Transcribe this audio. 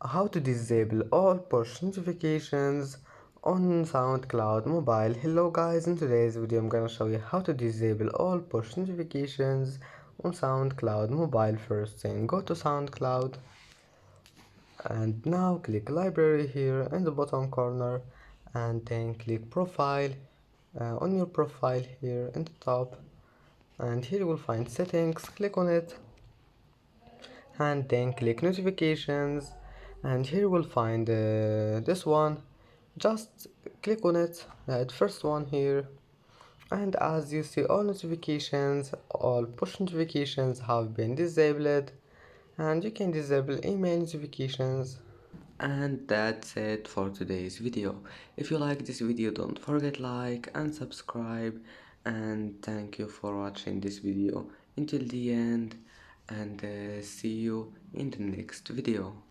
how to disable all push notifications on SoundCloud mobile. Hello guys, in today's video I'm gonna show you how to disable all push notifications on SoundCloud mobile. First thing, go to SoundCloud and now click library here in the bottom corner, and then click profile. On your profile here in the top, and here you will find settings. Click on it and then click notifications, and here you will find this one. Just click on it, the first one here, and as you see, all notifications, all push notifications have been disabled, and you can disable email notifications. And that's it for today's video. If you like this video, don't forget like and subscribe, and thank you for watching this video until the end, and see you in the next video.